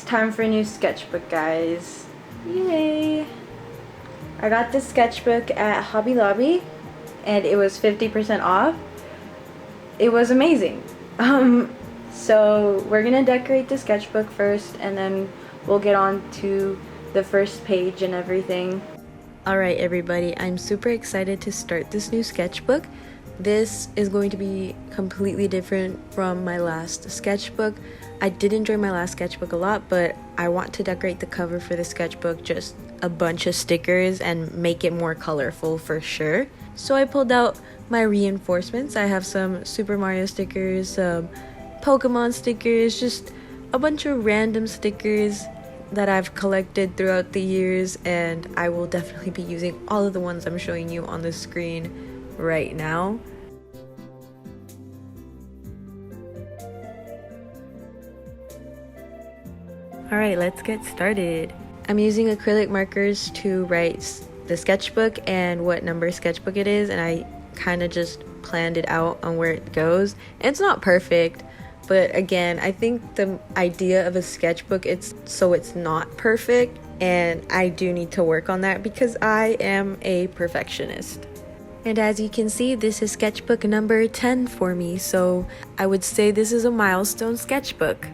time for a new sketchbook, guys. Yay! I got this sketchbook at Hobby Lobby and it was 50% off. It was amazing. So we're gonna decorate the sketchbook first and then we'll get on to the first page and everything. Alright everybody, I'm super excited to start this new sketchbook. This is going to be completely different from my last sketchbook. I did enjoy my last sketchbook a lot, but I want to decorate the cover for the sketchbook just a bunch of stickers and make it more colorful for sure. So I pulled out my reinforcements. I have some Super Mario stickers, some Pokemon stickers, just a bunch of random stickers that I've collected throughout the years, and I will definitely be using all of the ones I'm showing you on the screen right now. Alright, let's get started. I'm using acrylic markers to write the sketchbook and what number sketchbook it is, and I kind of just planned it out on where it goes. It's not perfect, but again, I think the idea of a sketchbook, it's not perfect, and I do need to work on that because I am a perfectionist. And as you can see, this is sketchbook number 10 for me, so I would say this is a milestone sketchbook.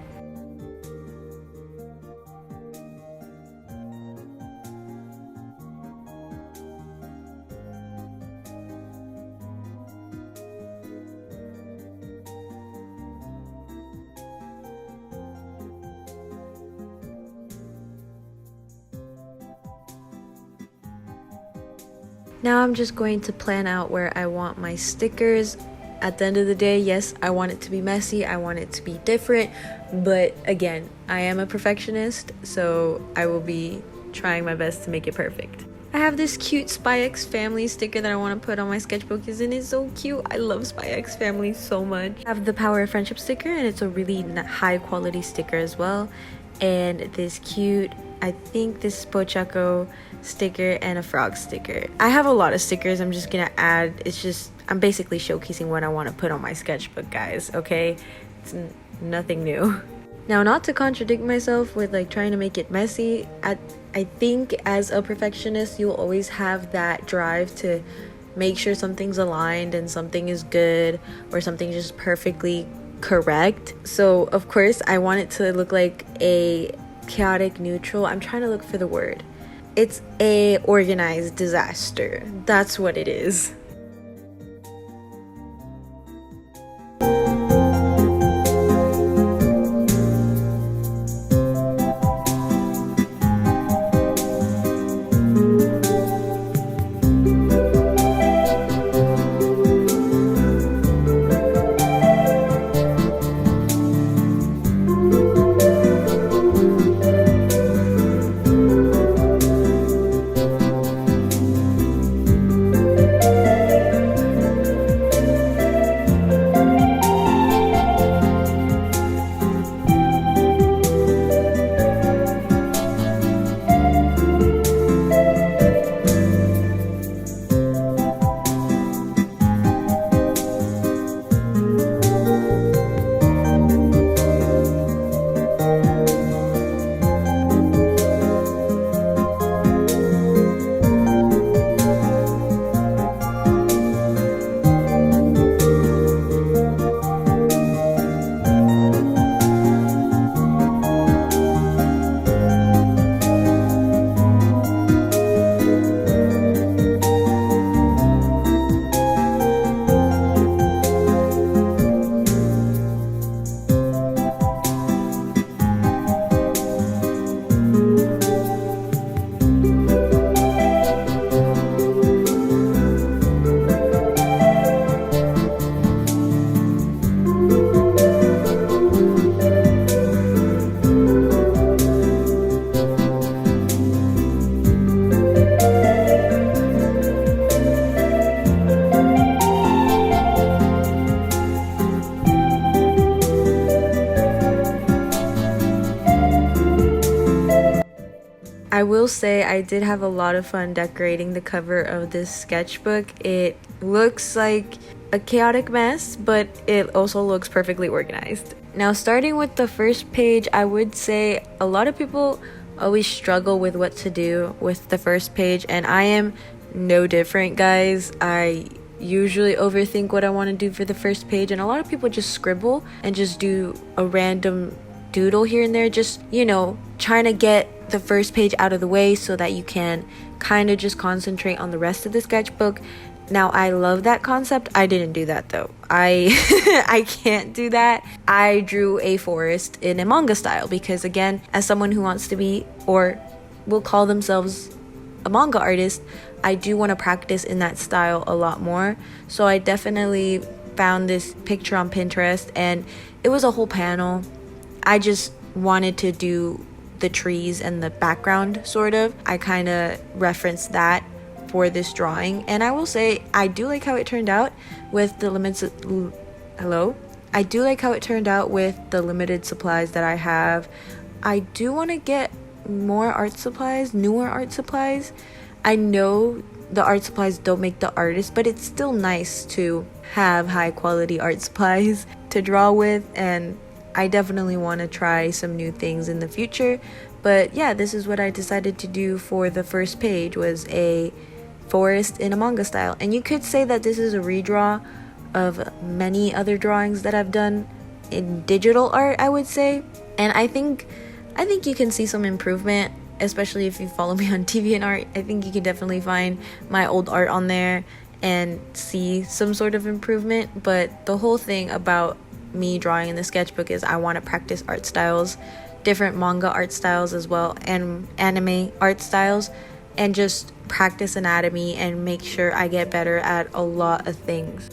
Now I'm just going to plan out where I want my stickers. At the end of the day, yes, I want it to be messy, I want it to be different, but again, I am a perfectionist, so I will be trying my best to make it perfect. I have this cute Spy X Family sticker that I want to put on my sketchbook. Isn't it so cute? I love Spy X Family so much. I have the Power of Friendship sticker, and it's a really high quality sticker as well. And this cute, I think this is Pochaco sticker and a frog sticker. I have a lot of stickers I'm just gonna add. I'm basically showcasing what I want to put on my sketchbook, guys, okay? It's nothing new. Now, not to contradict myself with like trying to make it messy, I think as a perfectionist you'll always have that drive to make sure something's aligned and something is good or something's just perfectly correct. So of course I want it to look like a chaotic neutral. I'm trying to look for the word. It's a organized disaster. That's what it is. I will say I did have a lot of fun decorating the cover of this sketchbook. It looks like a chaotic mess, but it also looks perfectly organized. Now, starting with the first page, I would say a lot of people always struggle with what to do with the first page, and I am no different, guys. I usually overthink what I want to do for the first page, and a lot of people just scribble and just do a random doodle here and there, just, you know, trying to get the first page out of the way so that you can kind of just concentrate on the rest of the sketchbook. Now, I love that concept. I didn't do that though. I can't do that. I drew a forest in a manga style because, again, as someone who wants to be or will call themselves a manga artist, I do want to practice in that style a lot more. So I definitely found this picture on Pinterest, and it was a whole panel. I just wanted to do the trees and the background, sort of. I kind of referenced that for this drawing, and I will say I do like how it turned out with the limited supplies that I have. I do want to get more art supplies, newer art supplies. I know the art supplies don't make the artist, but it's still nice to have high quality art supplies to draw with, and I definitely want to try some new things in the future. But yeah, this is what I decided to do for the first page, was a forest in a manga style. And you could say that this is a redraw of many other drawings that I've done in digital art, I would say. And I think you can see some improvement, especially if you follow me on DeviantArt. I think you can definitely find my old art on there and see some sort of improvement. But the whole thing about me drawing in the sketchbook is I want to practice art styles, different manga art styles as well, and anime art styles, and just practice anatomy and make sure I get better at a lot of things.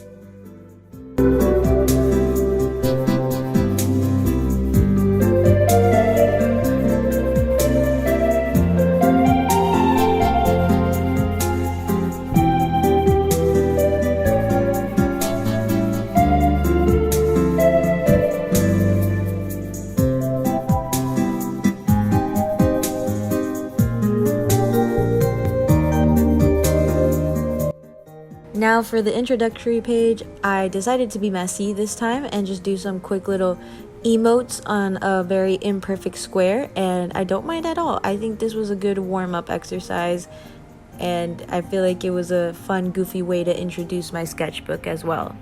Now for the introductory page, I decided to be messy this time and just do some quick little emotes on a very imperfect square, and I don't mind at all. I think this was a good warm-up exercise, and I feel like it was a fun, goofy way to introduce my sketchbook as well.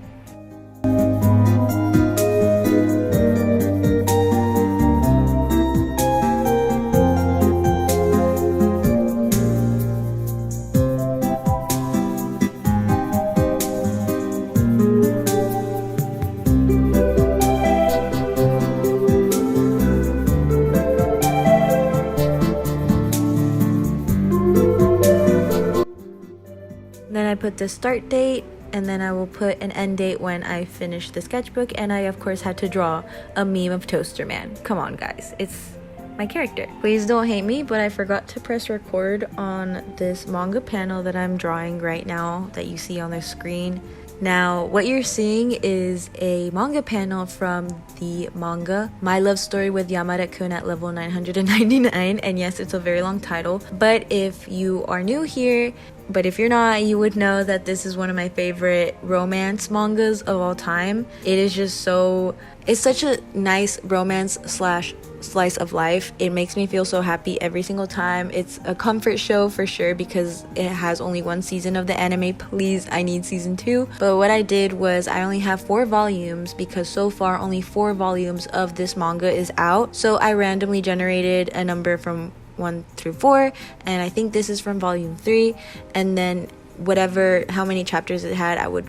Then I put the start date, and then I will put an end date when I finish the sketchbook. And I of course had to draw a meme of Toaster Man. Come on guys, it's my character. Please don't hate me, but I forgot to press record on this manga panel that I'm drawing right now that you see on the screen. Now, what you're seeing is a manga panel from the manga My Love Story with Yamada-kun at level 999, and yes, it's a very long title. But if you are new here, but if you're not, you would know that this is one of my favorite romance mangas of all time. It is just it's such a nice romance slash slice of life. It makes me feel so happy every single time. It's a comfort show for sure because it has only one season of the anime. Please, I need season 2. But what I did was I only have 4 volumes because so far only 4 volumes of this manga is out. So I randomly generated a number from 1 through 4, and I think this is from volume 3, and then how many chapters it had, I would,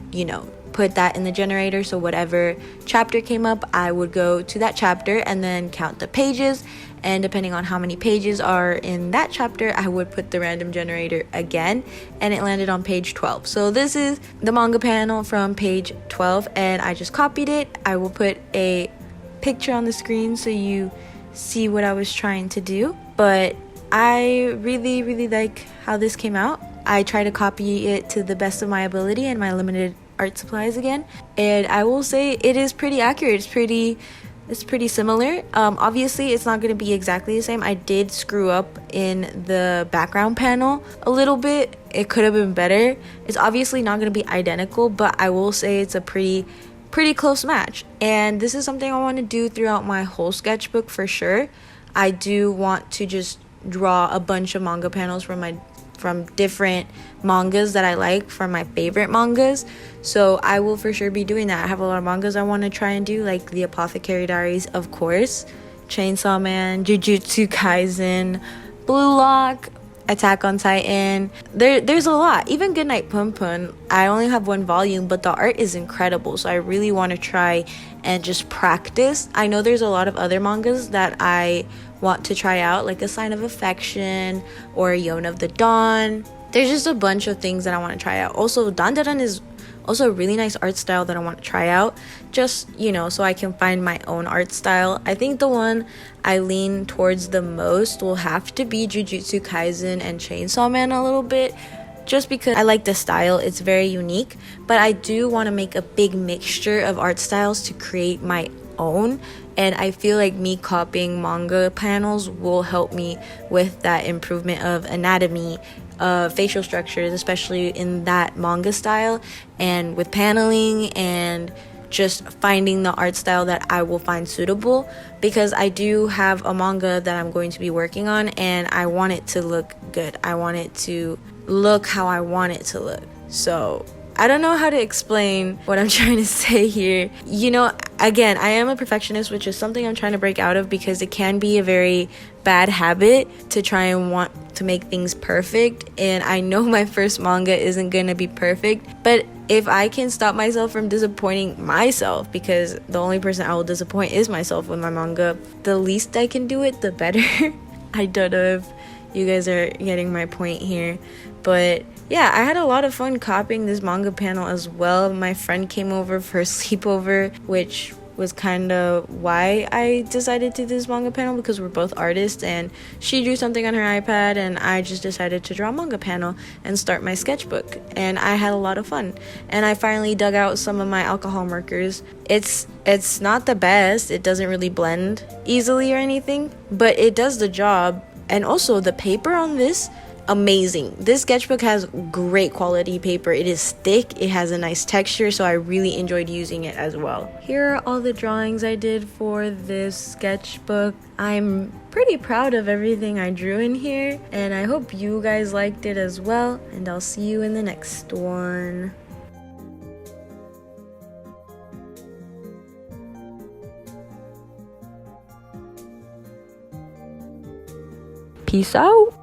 put that in the generator. So whatever chapter came up, I would go to that chapter and then count the pages, and depending on how many pages are in that chapter, I would put the random generator again, and it landed on page 12. So this is the manga panel from page 12, and I just copied it. I will put a picture on the screen so you see what I was trying to do, but I really like how this came out. I try to copy it to the best of my ability and my limited art supplies again, and I will say it is pretty accurate. It's pretty It's pretty similar. Obviously it's not going to be exactly the same. I did screw up in the background panel a little bit. It could have been better. It's obviously not going to be identical, but I will say it's a pretty close match. And this is something I want to do throughout my whole sketchbook for sure. I do want to just draw a bunch of manga panels from different mangas that I like, from my favorite mangas. So I will for sure be doing that. I have a lot of mangas I want to try and do, like the Apothecary Diaries, of course, Chainsaw Man, Jujutsu Kaisen, Blue Lock, Attack on Titan. There's a lot. Even Goodnight Pun Pun, I only have one volume, but the art is incredible, so I really want to try and just practice. I know there's a lot of other mangas that I want to try out, like A Sign of Affection or Yona of the Dawn. There's just a bunch of things that I want to try out. Also, Dandadan is also a really nice art style that I want to try out, just, you know, so I can find my own art style. I think the one I lean towards the most will have to be Jujutsu Kaisen and Chainsaw Man a little bit, just because I like the style. It's very unique, but I do want to make a big mixture of art styles to create my own, and I feel like me copying manga panels will help me with that improvement of anatomy, facial structures, especially in that manga style, and with paneling and just finding the art style that I will find suitable, because I do have a manga that I'm going to be working on and I want it to look good. I want it to look how I want it to look. So I don't know how to explain what I'm trying to say here. You know, again, I am a perfectionist, which is something I'm trying to break out of, because it can be a very bad habit to try and want to make things perfect. And I know my first manga isn't gonna be perfect, but if I can stop myself from disappointing myself, because the only person I will disappoint is myself with my manga, the least I can do it, the better. I don't know if you guys are getting my point here, but yeah, I had a lot of fun copying this manga panel as well. My friend came over for a sleepover, which was kind of why I decided to do this manga panel, because we're both artists, and she drew something on her iPad and I just decided to draw a manga panel and start my sketchbook, and I had a lot of fun. And I finally dug out some of my alcohol markers. It's not the best, it doesn't really blend easily or anything, but it does the job. And also the paper on this, amazing. This sketchbook has great quality paper. It is thick, it has a nice texture, so I really enjoyed using it as well. Here are all the drawings I did for this sketchbook. I'm pretty proud of everything I drew in here, and I hope you guys liked it as well, and I'll see you in the next one. Peace out.